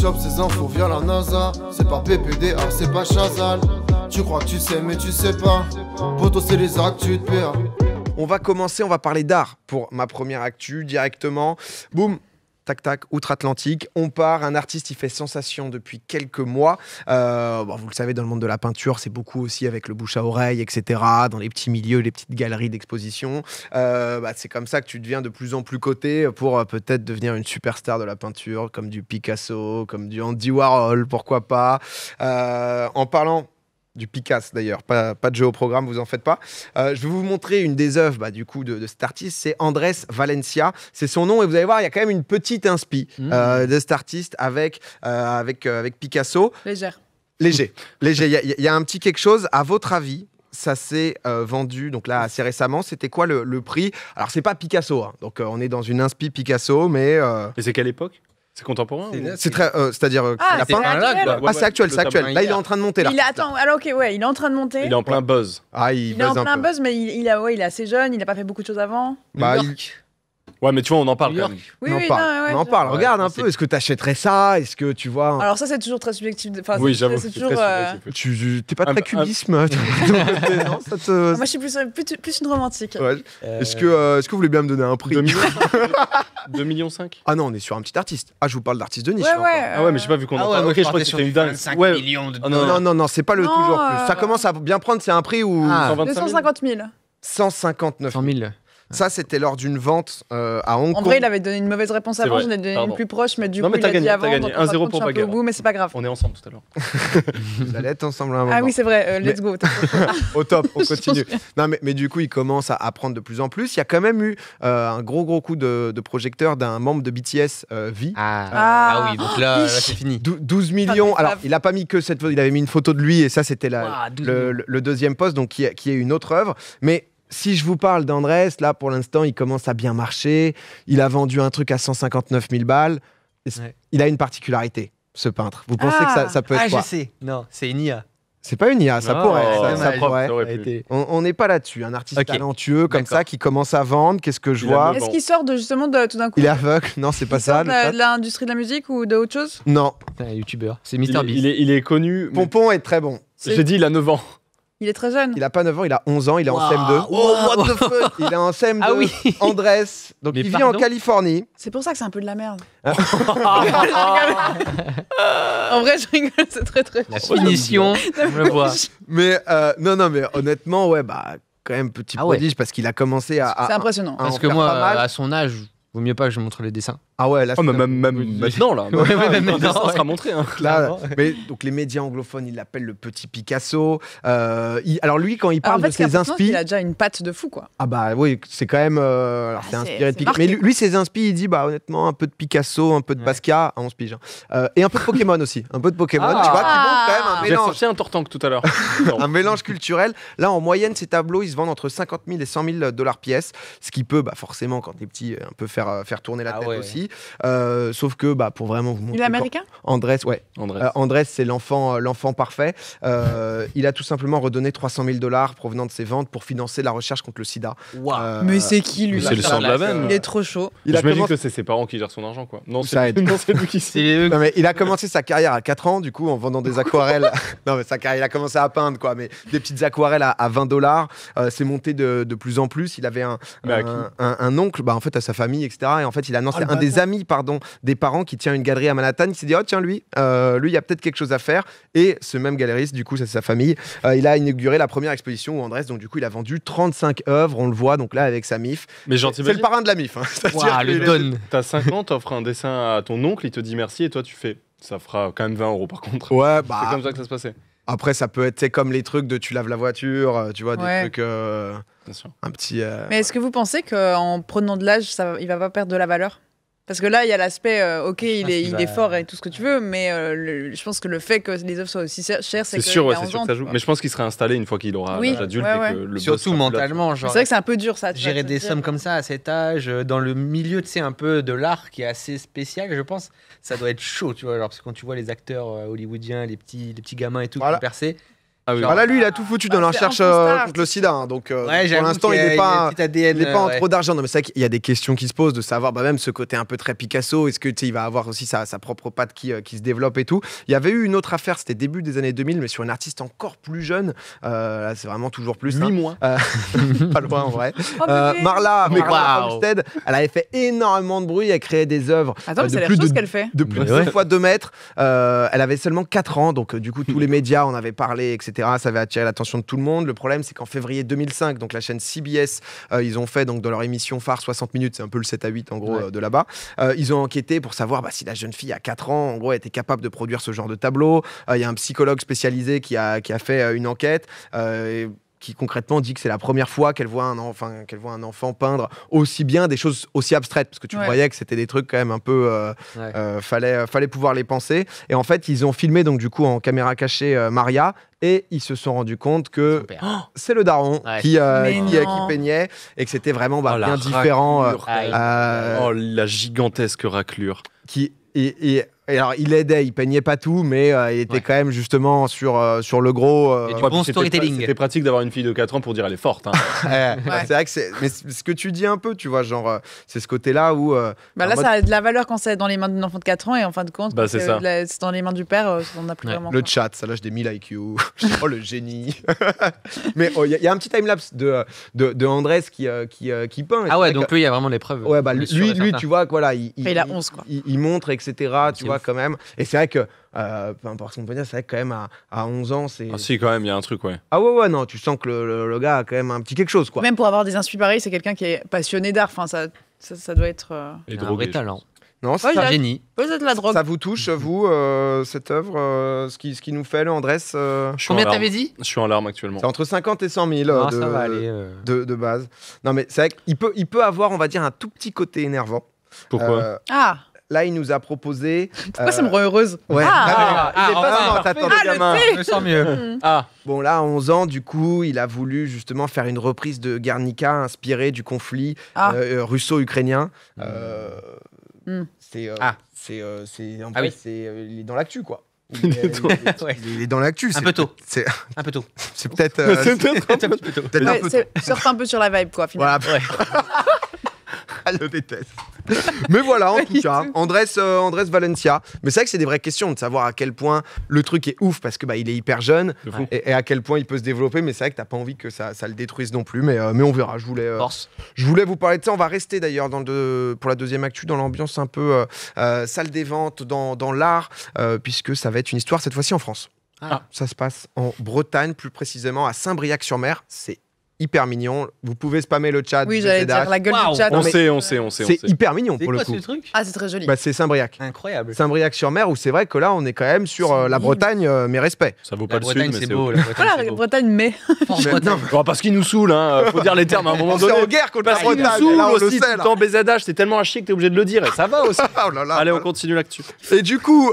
chope ces infos via la NASA. C'est pas PPDA, c'est pas Chazal. Tu crois que tu sais mais tu sais pas. Poto c'est les actus de PA. On va commencer, on va parler d'art pour ma première actu directement. Boum, tac tac, outre-Atlantique, on part. Un artiste, il fait sensation depuis quelques mois. Vous le savez, dans le monde de la peinture, c'est beaucoup aussi avec le bouche à oreille, etc. Dans les petits milieux, les petites galeries d'exposition. C'est comme ça que tu deviens de plus en plus coté pour peut-être devenir une superstar de la peinture, comme du Picasso, comme du Andy Warhol, pourquoi pas. En parlant du Picasso d'ailleurs, pas de jeu au programme, vous en faites pas. Je vais vous montrer une des œuvres de cet artiste, c'est Andrés Valencia, c'est son nom, et vous allez voir, il y a quand même une petite inspi de cet artiste avec Picasso. Léger. Il y a un petit quelque chose, à votre avis. Ça s'est vendu donc là assez récemment. C'était quoi le prix? Alors c'est pas Picasso, hein, donc on est dans une inspi Picasso, mais. Et c'est quelle époque? C'est contemporain C'est très, c'est-à-dire c'est actuel. C'est actuel, c'est actuel. Là, il est en train de monter là. Il est en train de monter. Il est en plein buzz. Il est en plein buzz, mais il est assez jeune. Il n'a pas fait beaucoup de choses avant. Ouais, mais tu vois, on en parle quand même. On en parle. Regarde un peu. Est-ce que tu achèterais ça? Est-ce que tu vois Alors ça, c'est toujours très subjectif. Oui, j'avoue. C'est toujours. T'es pas très cubisme. Moi, je suis plus une romantique. Ouais. Est-ce que vous voulez bien me donner un prix? 2,5 millions. Ah non, on est sur un petit artiste. Ah, je vous parle d'artiste de niche. Ah ouais, mais j'ai pas vu qu'on en parle. Ok, je crois que c'était une dingue. 5 millions de dollars. Non, c'est pas le toujours plus. Ça commence à bien prendre. C'est un prix où 250 000. 159 100 000. Ça, c'était lors d'une vente à Hong Kong. En vrai, il avait donné une mauvaise réponse avant, j'en ai donné une plus proche, mais du coup, il a dit avant. T'as gagné 1-0 pour Bagarre. Mais c'est pas grave. On est ensemble tout à l'heure. Vous allez être ensemble à un moment. Ah oui, c'est vrai, let's go. Au top, on continue. Non, mais du coup, il commence à prendre de plus en plus. Il y a quand même eu un gros coup de projecteur d'un membre de BTS, V. Ah oui, donc là c'est fini. 12 millions. Alors, il n'a pas mis que cette photo, il avait mis une photo de lui, et ça, c'était le deuxième post, donc qui est une autre œuvre. Mais si je vous parle d'Andrés, là, pour l'instant, il commence à bien marcher. Il a vendu un truc à 159 000 balles. Il a une particularité, ce peintre. Vous pensez que ça peut être quoi? Je sais. Non, c'est une IA. C'est pas une IA, ça pourrait. Ça pourrait. On n'est pas là-dessus. Un artiste talentueux comme ça qui commence à vendre. Qu'est-ce que je vois? Est-ce qu'il sort justement tout d'un coup? Il est aveugle? Non, c'est pas ça. De l'industrie de la musique ou d'autre chose? Non. C'est un youtubeur. C'est MrBeast. Il est connu. Pompon est très bon. J'ai dit, il a 9 ans. Il est très jeune. Il a pas 9 ans, il a 11 ans, il est en CM2. What the fuck? Il est en CM2. Ah oui. Andrés. Donc il vit en Californie. C'est pour ça que c'est un peu de la merde. En vrai, je rigole, c'est très très. La finition, on le voit. Mais mais honnêtement, quand même petit prodige parce qu'il a commencé à. C'est impressionnant. Parce que moi, à son âge, vaut mieux pas que je montre les dessins. Ah ouais, là, même maintenant, là. Ça sera montré. Hein. Là, mais, donc les médias anglophones, ils l'appellent le petit Picasso. Alors lui, quand il parle de ses inspi... il a déjà une patte de fou, quoi. Ah bah oui, c'est quand même... c'est inspiré de Picasso. Mais lui, ses inspi, il dit, honnêtement, un peu de Picasso, un peu de Basquiat, 11 piges. Et un peu de Pokémon aussi. Un peu de Pokémon, tu vois, qui montre quand même un mélange. J'ai sorti un Tortank tout à l'heure. Un mélange culturel. Là, en moyenne, ces tableaux, ils se vendent entre 50 000 et 100 000 dollars pièce. Ce qui peut, forcément, quand t'es petit, un peu faire tourner la tête aussi. Sauf que pour vraiment vous montrer. Il est américain? Andrés, Andrés, c'est l'enfant parfait. Il a tout simplement redonné 300 000 dollars provenant de ses ventes pour financer la recherche contre le sida. Mais c'est qui lui? C'est le sang de la veine. Il est trop chaud. J'imagine que c'est ses parents qui gèrent son argent, quoi. Non, c'est lui qui sait. Mais il a commencé sa carrière à 4 ans, du coup, en vendant des aquarelles. Non, mais sa carrière, il a commencé à peindre, quoi. Mais des petites aquarelles à 20 dollars. C'est monté de plus en plus. Il avait un oncle, en fait, à sa famille, etc. Et en fait, il a annoncé un des amis, des parents qui tient une galerie à Manhattan. Il s'est dit, tiens, lui, il y a peut-être quelque chose à faire. Et ce même galeriste, du coup, c'est sa famille, il a inauguré la première exposition où Andrés, donc du coup, il a vendu 35 œuvres, on le voit, donc là, avec sa MIF. Mais c'est le parrain de la MIF. Le donne. T'as 5 ans, t'offres un dessin à ton oncle, il te dit merci, et toi, tu fais. Ça fera quand même 20 € par contre. Ouais, c'est comme ça que ça se passait. Après, ça peut être comme les trucs de tu laves la voiture, tu vois, des trucs. Bien sûr. Un petit. Mais est-ce que vous pensez qu'en prenant de l'âge, il va pas perdre de la valeur? Parce que là, il y a l'aspect, il est fort et tout ce que tu veux, mais je pense que le fait que les œuvres soient aussi chères, c'est sûr, c'est sûr que ça joue. Mais je pense qu'il serait installé une fois qu'il aura l'âge adulte. Et que le surtout mentalement. C'est vrai que c'est un peu dur, ça. Gérer des sommes comme ça à cet âge, dans le milieu, tu sais, un peu de l'art qui est assez spécial, je pense, ça doit être chaud, tu vois. Alors, parce que quand tu vois les acteurs hollywoodiens, les petits gamins et tout qui ont percé, Ah oui. Ah là, lui, il a tout foutu dans la c'est recherche Infostar, contre le sida. Hein, donc, Ouais, pour j'avoue l'instant, il qu'il y a- n'est il y a pas. un petit ADN, Il n'est pas en ouais. trop d'argent. Non, mais c'est vrai qu'il y a des questions qui se posent de savoir, même ce côté un peu très Picasso, est-ce que tu sais, il va avoir aussi sa propre patte qui se développe et tout. Il y avait eu une autre affaire, c'était début des années 2000, mais sur une artiste encore plus jeune. Là, c'est vraiment toujours plus. 8 hein. mois. Pas loin en vrai. Oh, bébé. Marla waouh. Olmsted, elle avait fait énormément de bruit, elle créait des œuvres Attends, mais de c'est la plus chose de qu'elle fait. de plus de Ouais. 7 fois 2 mètres. Elle avait seulement 4 ans, donc du coup, tous les médias en avaient parlé, etc. Ça avait attiré l'attention de tout le monde. Le problème, c'est qu'en février 2005, donc la chaîne CBS, ils ont fait donc, dans leur émission phare 60 minutes, c'est un peu le 7 à 8 en gros Ouais. de là-bas. Ils ont enquêté pour savoir si la jeune fille à 4 ans, en gros, était capable de produire ce genre de tableau. Il y a un psychologue spécialisé qui a fait une enquête. Qui concrètement dit que c'est la première fois qu'elle voit un enfant peindre aussi bien des choses aussi abstraites, parce que tu Ouais. voyais que c'était des trucs quand même un peu fallait pouvoir les penser. Et en fait, ils ont filmé donc du coup en caméra cachée Maria, et ils se sont rendus compte que Super. c'est le daron Ouais. qui Mais non. peignait, et que c'était vraiment Oh, la bien différent. raclure. Euh, Oh, la gigantesque raclure. Et alors, il aidait, il peignait pas tout, mais il était Ouais. quand même justement sur le gros. Et du Ouais, bon puis storytelling. C'était pratique d'avoir une fille de 4 ans pour dire elle est forte. Hein. C'est vrai que mais c'est ce que tu dis un peu, tu vois, genre, c'est ce côté-là où. Bah en là, mode- ça a de la valeur quand c'est dans les mains d'un enfant de 4 ans et en fin de compte, Bah, quand c'est ça. c'est dans les mains du père, ça n'en a plus Ouais. vraiment. Le quoi. chat, ça lâche des 1000 IQ. Oh, le génie. Mais il y a un petit timelapse de Andrés qui peint. Et Ah c'est ouais, vrai donc lui, il y a vraiment les preuves. que- Ouais, bah, Sûr et lui, certain. tu vois, que, voilà, Il a 11, quoi. il montre, etc. Tu C'est vois, ouf. quand même. Et c'est vrai que, peu importe ce qu'on peut dire, c'est vrai que quand même, à 11 ans, c'est. Ah si, quand même, il y a un truc, ouais. Ah ouais, non, tu sens que le gars a quand même un petit quelque chose, quoi. Même pour avoir des inspi pareils, c'est quelqu'un qui est passionné d'art. Enfin, ça doit être. Et Il a un drogué. vrai talent. Non, Ouais, C'est un j'ai- génie. Peut-être la drogue. ça vous touche, vous, cette œuvre, ce qui nous fait, le Andrés Je suis Combien en larmes. t'avais dit Je suis en larmes actuellement. c'est entre 50 et 100 000 Non, ça va aller. de base. Non, mais c'est vrai qu'il peut avoir, on va dire, un tout petit côté énervant. Pourquoi Ah, Là, il nous a proposé. pourquoi ça me rend heureuse? Ouais. Ah, il est pas enfin, non, parfait. t'attends, Ah, le le gamin. Je me sens mieux. Ah, Bon, là, à 11 ans, du coup, il a voulu justement faire une reprise de Guernica inspirée du conflit Ah. russo-ukrainien. Hmm. C'est. Ah. En Ah fait, oui. il est dans l'actu, quoi. Ouais. Il est dans l'actu. Un c'est- peu tôt. C'est Un peu tôt. c'est peut-être. c'est peut-être Un petit peu tôt. peut-être un Ouais, peu. sorte un peu sur la vibe, quoi, finalement. Voilà. Elle le déteste. Mais voilà, en tout cas, Andrés Valencia. Mais c'est vrai que c'est des vraies questions de savoir à quel point le truc est ouf parce que il est hyper jeune de fou. et à quel point il peut se développer. Mais c'est vrai que t'as pas envie que ça le détruise non plus. Mais on verra. Force. Je voulais vous parler de ça. On va rester d'ailleurs pour la deuxième actu dans l'ambiance un peu salle des ventes, dans l'art, puisque ça va être une histoire cette fois-ci en France. Ah. Ça se passe en Bretagne, plus précisément à Saint-Briac-sur-Mer. C'est hyper mignon. Vous pouvez spammer le chat. Oui, du j'allais ZH. dire la gueule Waouh. du chat. On mais- sait. C'est hyper mignon C'est pour le quoi coup. ce truc Ah, c'est très joli. C'est Saint-Briac. Incroyable. Saint-Briac-sur-Mer, où c'est vrai que là, on est quand même sur la C'est Bretagne, mes respects. Ça vaut pas La le Bretagne, sud, mais c'est c'est beau. ok. La Bretagne, Voilà, c'est la beau. Bretagne, mais. Force Mais Bretagne. non, Bon, parce qu'il nous saoule, hein. Faut dire les termes à un moment on est donné. en guerre contre la Parce qu'il nous Bretagne. saoule Là, on le aussi, sait, tout le là. temps BZH, t'es tellement à chier que t'es obligé de le dire. Et ça va aussi. Oh là là, Allez, on voilà. continue l'actu. Et du coup,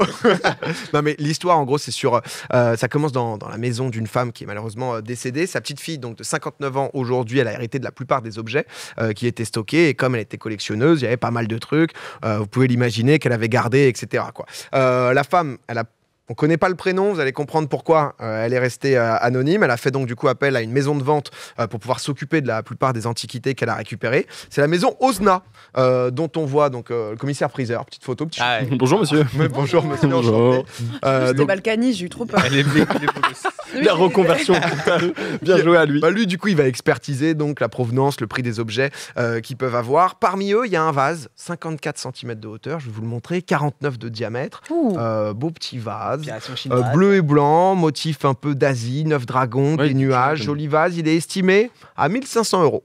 non mais l'histoire en gros c'est sur, ça commence dans la maison d'une femme qui est malheureusement décédée. Sa petite fille donc de 59 ans aujourd'hui, elle a hérité de la plupart des objets qui étaient stockés et comme elle était collectionneuse, il y avait pas mal de trucs. Vous pouvez l'imaginer qu'elle avait gardé, etc. quoi. La femme, on connaît pas le prénom, vous allez comprendre pourquoi elle est restée anonyme. Elle a fait donc du coup appel à une maison de vente pour pouvoir s'occuper de la plupart des antiquités qu'elle a récupérées. C'est la maison Osna, dont on voit donc le commissaire-priseur. Petite photo, petit. Ah ouais. Bonjour, monsieur. Mais bonjour, monsieur. Bonjour. Enchanté. C'était Donc, Balkany, j'ai eu trop peur. Elle est belle, elle est beau. La reconversion totale. Bien joué à lui. lui, du coup, il va expertiser donc la provenance, le prix des objets qu'ils peuvent avoir. Parmi eux, il y a un vase, 54 cm de hauteur, je vais vous le montrer, 49 de diamètre. Ouh. Beau petit vase. Inspiration chinoise. Bleu et blanc, motif un peu d'Asie, 9 dragons, Ouais, des nuages, j'aime. joli vase. Il est estimé à 1 500 €.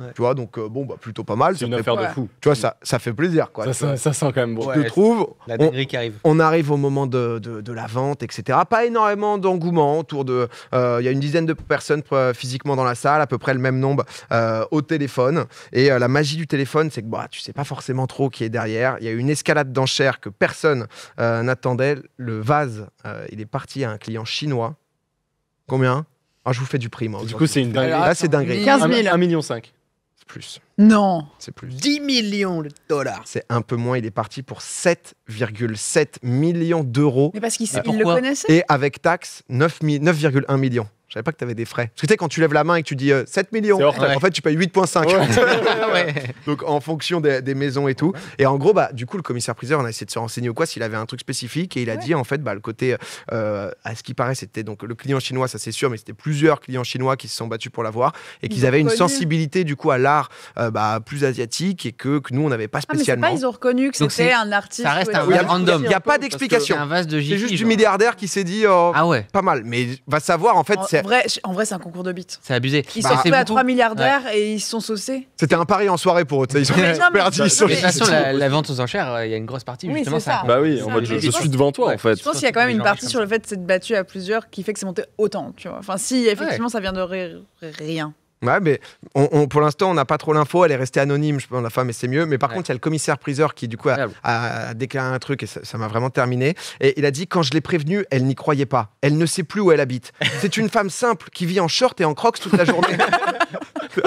Ouais. Tu vois, donc plutôt pas mal. C'est Ça une fait- affaire de Ouais. fou. Tu vois, ça fait plaisir, quoi. Ça sent quand même bon. Ouais. Je trouve. La On- dinguerie qui arrive. On arrive au moment de la vente, etc. Pas énormément d'engouement autour de. Il y a une dizaine de personnes physiquement dans la salle, à peu près le même nombre au téléphone. Et la magie du téléphone, c'est que tu sais pas forcément trop qui est derrière. Il y a eu une escalade d'enchères que personne n'attendait. Le vase, il est parti à un client chinois. Combien? Je vous fais du prix, moi. Du coup, c'est une dinguerie. Alors, Là, c'est dinguerie. 15 000. 1,5 million. C'est plus. Non. C'est plus. 10 millions de dollars. C'est un peu moins. Il est parti pour 7,7 millions d'euros. Mais parce qu'il Mais il le pourquoi connaissait. Et avec taxes, 9,1 millions. Je savais pas que tu avais des frais. Parce que tu sais, quand tu lèves la main et que tu dis 7 millions, C'est hors taxe. en fait, tu payes 8,5. Ouais. Donc, en fonction des maisons et tout. Et en gros, du coup, le commissaire-priseur, on a essayé de se renseigner ou quoi, s'il avait un truc spécifique. Et il a dit, en fait, le côté, à ce qui paraît, c'était donc le client chinois, ça c'est sûr, mais c'était plusieurs clients chinois qui se sont battus pour l'avoir et qu'ils Ils ont avaient une reconnu. sensibilité, du coup, à l'art plus asiatique et que nous, on n'avait pas Ah, mais c'est spécialement. pas, ils ont reconnu que Donc c'était c'est- un artiste. ça reste ou un etc. random. Il n'y a pas C'est d'explication. un vase de C'est Jiffy. juste du genre. milliardaire qui s'est dit, Ah ouais, pas mal. Mais va savoir, en fait, En vrai, c'est un concours de beats. c'est abusé. Ils Bah, sont c'est faits à beaucoup. 3 milliardaires et ils se sont saucés. c'était un pari en soirée pour eux. tu sais, Ils sont Mais non, mais- perdus. ils sont- Mais de toute façon, la vente aux enchères, il y a une grosse partie Oui, justement. c'est ça. Bah oui, Ça, en mode mais je je suis pense- devant toi Ouais. en fait. Je pense qu'il y a quand même Les une gens partie comme sur ça. le fait de s'être battu à plusieurs qui fait que c'est monté autant, tu vois. Enfin, si effectivement ça vient de rien. Ouais, mais pour l'instant, on n'a pas trop l'info. Elle est restée anonyme, je pense, la femme, mais c'est mieux. Mais par Ouais. contre, il y a le commissaire-priseur qui, du coup, a déclaré un truc et ça m'a vraiment terminé. Et il a dit, quand je l'ai prévenue, elle n'y croyait pas. Elle ne sait plus où elle habite. C'est une femme simple qui vit en short et en crocs toute la journée.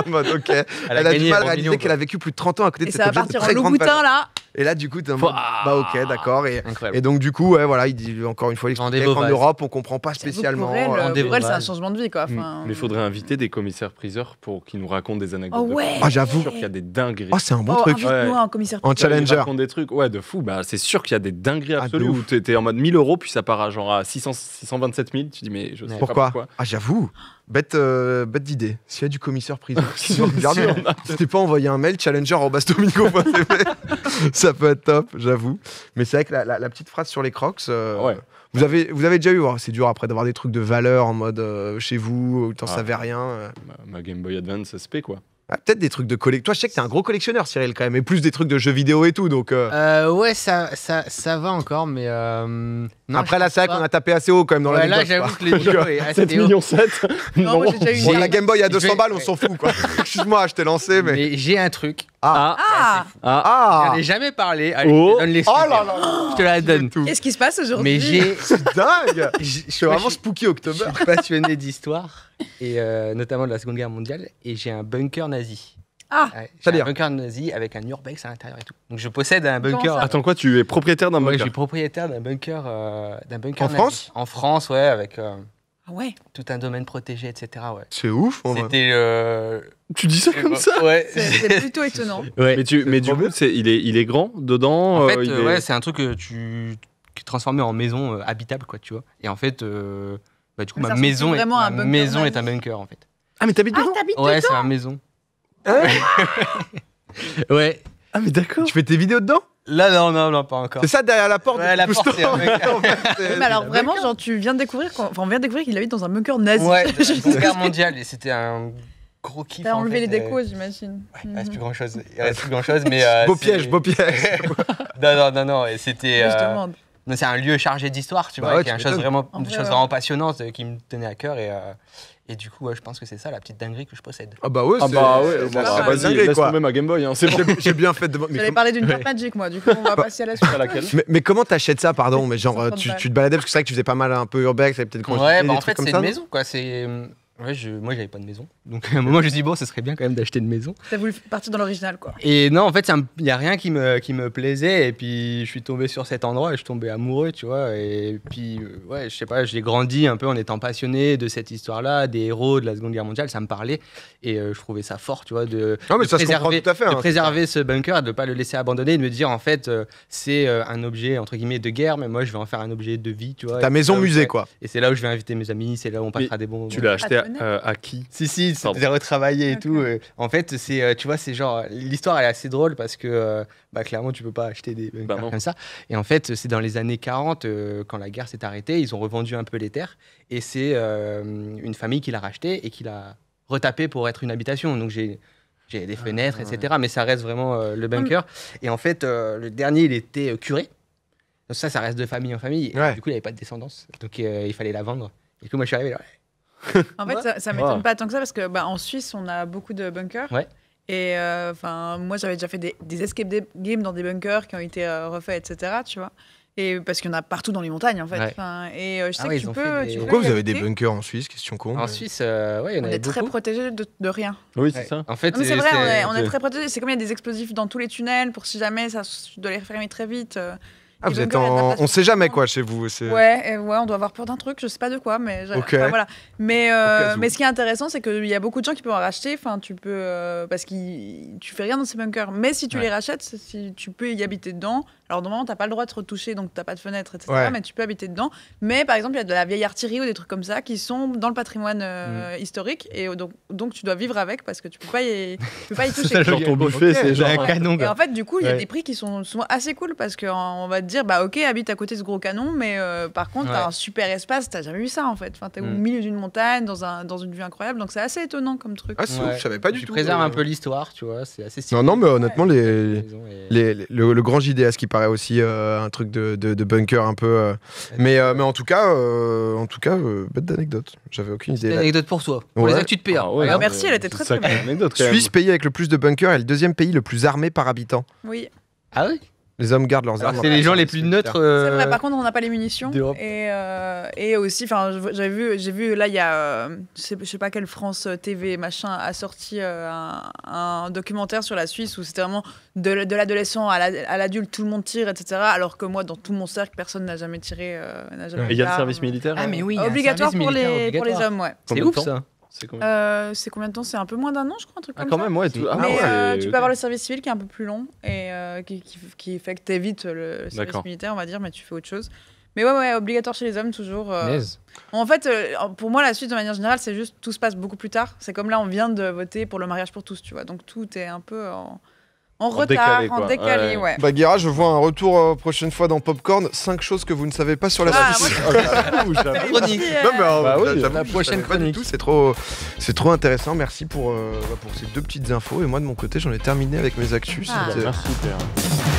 En mode, ok. Elle a du gagné mal à un réaliser million, qu'elle a vécu plus de 30 ans à côté Et de cet ça va objet de partir en très grande Louboutin valeur. là. Et là, du coup, t'es en mode, ok, d'accord. Incroyable. Et donc, du coup, ouais, voilà, il dit encore une fois, il Vendez expliquait vos qu'en vases. Europe, on comprend pas spécialement. Pour elle, Rendez-vous pour elle, c'est un vases. changement de vie quoi. Enfin, Mais il faudrait inviter des commissaires-priseurs pour qu'ils nous racontent des anecdotes. Oh de ouais. fou. Ah, j'avoue. Je suis sûr qu'il y a des dingueries. Oh, c'est un bon Oh, truc. invite-nous un commissaire. En Ils challenger. racontent des trucs de fou. Bah, c'est sûr qu'il y a des dingueries Ah, de absolues ouf. où tu étais en mode 1000 euros, puis ça part à genre à 627 000. Tu dis, mais je sais Pourquoi pas pourquoi. Ah, j'avoue. Bête d'idée. S'il y a du commissaire-priseur qui Si nous regarde, on a- n'hésitez pas à envoyer un mail challenger@domingo.tv. Ça peut être top, j'avoue. Mais c'est vrai que la petite phrase sur les crocs, Ouais. vous avez déjà eu, c'est dur après d'avoir des trucs de valeur en mode chez vous, où t'en Ah. savais rien. Ma Game Boy Advance SP quoi. Ah, peut-être des trucs de collecte. Toi, je sais que t'es un gros collectionneur, Cyril, quand même, et plus des trucs de jeux vidéo et tout. Donc, Ouais, ça va encore, mais. Non, après, je là, pense c'est vrai pas. qu'on a tapé assez haut quand même dans Ouais, la là, j'avoue que le niveau est assez 7 haut. millions 7. Non, moi, j'ai déjà eu Bon, une- la Game Boy à 200 Je vais- balles, on s'en fout, quoi. Excuse-moi, je t'ai lancé, mais. Mais j'ai un truc. Ah, Ah, Ah J'en ai jamais parlé. Allez, Oh. je te donne l'excuse. Oh là là Je te la donne. qu'est-ce qui se passe aujourd'hui? Mais j'ai. C'est dingue Je C'est vraiment spooky October. Je suis passionné d'histoire, et notamment de la Seconde Guerre mondiale, et j'ai un bunker nazi. Ah. Ouais, j'ai C'est-à-dire un bunker nazi avec un urbex à l'intérieur et tout. Donc je possède un Comment bunker. ça Attends quoi, tu es propriétaire d'un Ouais, je bunker suis propriétaire d'un bunker En nazi. France En France, ouais, avec Ah ouais. tout un domaine protégé, etc. Ouais. C'est ouf, en vrai. C'était Tu dis ça comme ça Ouais. C'est plutôt étonnant. Ouais. Mais du trop coup, bien. il est grand dedans. En fait, il est- ouais, c'est un truc que qui est transformé en maison habitable, quoi, tu vois. Et en fait, bah, du coup, Mais ça ma ressemble maison, vraiment à un bunker maison nazi. est un bunker, en fait. Ah, mais t'habites Ah, dedans t'habites Ouais, dedans? c'est ma maison. Hein Ouais. Ah mais d'accord. Tu fais tes vidéos dedans Là, non, pas encore. C'est ça derrière la porte Ouais, la du porte, couche-temps. c'est un bunker. En fait, c'est- Mais alors vraiment, genre tu viens de découvrir, on vient de découvrir qu'il habite dans un bunker nazi. Ouais, Je sais Seconde pas. Guerre mondiale, et c'était un gros kiff. T'as en enlevé fait, les décos, j'imagine. Il reste Mhm. plus grand chose. Il reste plus grand chose, mais. Beau c'est- piège, beau piège. Non, et c'était. Je demande. mais c'est un lieu chargé d'histoire, tu Bah vois, ouais, qui est tu une chose m'étonnes. vraiment, En une vrai, chose ouais. vraiment passionnante qui me tenait à cœur, et du coup, ouais, je pense que c'est ça la petite dinguerie que je possède. Ah bah ouais, Ah c'est bah ouais, c'est bon, la- bah, la vas-y, dinguerie, laisse quoi. tomber ma Game Boy. Hein, c'est bon. J'ai bien fait de... mais, J'allais parler d'une carte Magic, moi. Du coup, on va passer à la suite. À laquelle mais comment t'achètes ça, pardon? Mais genre, 130 tu balles. te baladais parce que c'est vrai que tu faisais pas mal un peu urbex, t'avais peut-être Ouais, des bah en trucs fait, comme c'est ça, une non maison, quoi. Ouais, moi, j'avais pas de maison. Donc, à un moment, je me suis dit, bon, ce serait bien quand même d'acheter une maison. T'as voulu partir dans l'original, quoi. Et non, en fait, il y a rien qui me plaisait. Et puis, je suis tombé sur cet endroit et je suis tombé amoureux, tu vois. Et puis, ouais, je sais pas, j'ai grandi un peu en étant passionné de cette histoire-là, des héros de la Seconde Guerre mondiale. Ça me parlait. Et je trouvais ça fort, tu vois, Non, mais de ça se comprend tout à fait. de hein. préserver ce bunker et de ne pas le laisser abandonner et de me dire, en fait, c'est un objet, entre guillemets, de guerre, mais moi, je vais en faire un objet de vie, tu vois. Ta Et maison c'est là où musée, je- quoi. Et c'est là où je vais inviter mes amis, c'est là où on passera des bons moments. Tu l'as acheté Ah, tu connais à qui Si, Pardon. c'était retravaillé et D'accord. tout. En fait, c'est, tu vois, c'est genre, l'histoire elle est assez drôle parce que, bah, clairement, tu peux pas acheter des bunkers Bah non. comme ça. Et en fait, c'est dans les années 40, quand la guerre s'est arrêtée, ils ont revendu un peu les terres et c'est une famille qui l'a racheté et qui l'a retapé pour être une habitation. Donc j'ai des fenêtres, etc. Mais ça reste vraiment le bunker. Et en fait, le dernier, il était curé. Donc ça reste de famille en famille. Et Ouais. du coup, il avait pas de descendance. Donc il fallait la vendre. Et du coup, moi, je suis arrivé là. En fait, ça m'étonne pas tant que ça parce que bah, en Suisse, on a beaucoup de bunkers. Ouais. Et enfin, moi, j'avais déjà fait des escape games dans des bunkers qui ont été refaits, etc. Tu vois. Et parce qu'il y en a partout dans les montagnes, en fait. Ouais. Enfin, et je sais Ah que ouais, tu ils ont peux. fait des- tu peux Pourquoi y vous avez des habiter. bunkers en Suisse? Question con. En Suisse, ouais, il y en On avait est très beaucoup. protégé de rien. Oui, c'est Ouais. ça. En fait, Non, mais c'est vrai, on est c'est- très protégé. C'est comme il y a des explosifs dans tous les tunnels pour si jamais ça doit les refermer très vite. Ah, Les vous êtes bunkers, il y a de la place on pour sait jamais tout. quoi chez vous. Ouais, on doit avoir peur d'un truc, je sais pas de quoi, mais Ok. enfin, voilà. Mais, cas où. mais ce qui est intéressant, c'est qu'il y a beaucoup de gens qui peuvent en racheter. Enfin, tu peux parce que tu fais rien dans ces bunkers. Mais si tu les rachètes, si tu peux y habiter dedans. Alors normalement, t'as pas le droit de te retoucher, donc t'as pas de fenêtre, etc. Ouais. Mais tu peux habiter dedans. Mais par exemple, il y a de la vieille artillerie ou des trucs comme ça qui sont dans le patrimoine historique, et donc tu dois vivre avec parce que tu peux pas y toucher. Genre ton buffet, c'est genre un canon. Et en fait, du coup, il y a Ouais. des prix qui sont souvent assez cool parce qu'on va te dire, bah ok, habite à côté de ce gros canon, mais par contre, t'as Ouais. un super espace, t'as jamais vu ça en fait. Enfin, t'es au milieu d'une montagne, dans une vue incroyable, donc c'est assez étonnant comme truc. Ah, c'est ouf, je savais pas du Tu tout. préserves un peu l'histoire, tu vois, c'est assez Non, non, mais honnêtement, le le grand JDA, ce qui paraît aussi un truc de bunker un peu. Mais en tout cas, bête d'anecdote. J'avais aucune idée. une La anecdote pour toi, pour les actus de PA. Ah ouais, Alors, merci, elle était très, très sacrée belle. anecdote, quand même. Suisse, pays avec le plus de bunkers, est le deuxième pays le plus armé par habitant. Oui, Ah oui. Les hommes gardent leurs armes. C'est les gens les plus neutres. c'est vrai. Par contre, on n'a pas les munitions. d'Europe. Et aussi, enfin, j'ai vu là, il y a, je sais pas quelle France TV machin a sorti un documentaire sur la Suisse où c'était vraiment de l'adolescent à l'adulte, tout le monde tire, etc. Alors que moi, dans tout mon cercle, personne n'a jamais tiré. N'a jamais Et il y a le d'arme. service militaire Ah mais oui. il y a un Obligatoire service pour les militaire obligatoire. hommes, ouais. C'est Combien de ouf temps ça. C'est combien C'est combien de temps? C'est un peu moins d'un an, je crois, un truc Ah, comme quand ça. même, ouais. tout- Ah, Mais ouais, tu ok. peux avoir le service civil qui est un peu plus long et qui fait que t'évites le service D'accord. militaire, on va dire, mais tu fais autre chose. Mais ouais, obligatoire chez les hommes, toujours. Naze. En fait, pour moi, la suite, de manière générale, c'est juste tout se passe beaucoup plus tard. C'est comme là, on vient de voter pour le mariage pour tous, tu vois. Donc tout est un peu en retard, décalé, en quoi. décalé, ouais. Bah, Guéra, je vois un retour prochaine fois dans Popcorn. 5 choses que vous ne savez pas sur la Ah, Suisse. moi, Ouh, j'avoue. Chronique. Non, mais Bah oui, j'avoue, la je prochaine savais pas du chronique. tout, c'est trop intéressant. Merci pour ces 2 petites infos. Et moi, de mon côté, j'en ai terminé avec mes actus. Ah. C'était- Merci, Pierre.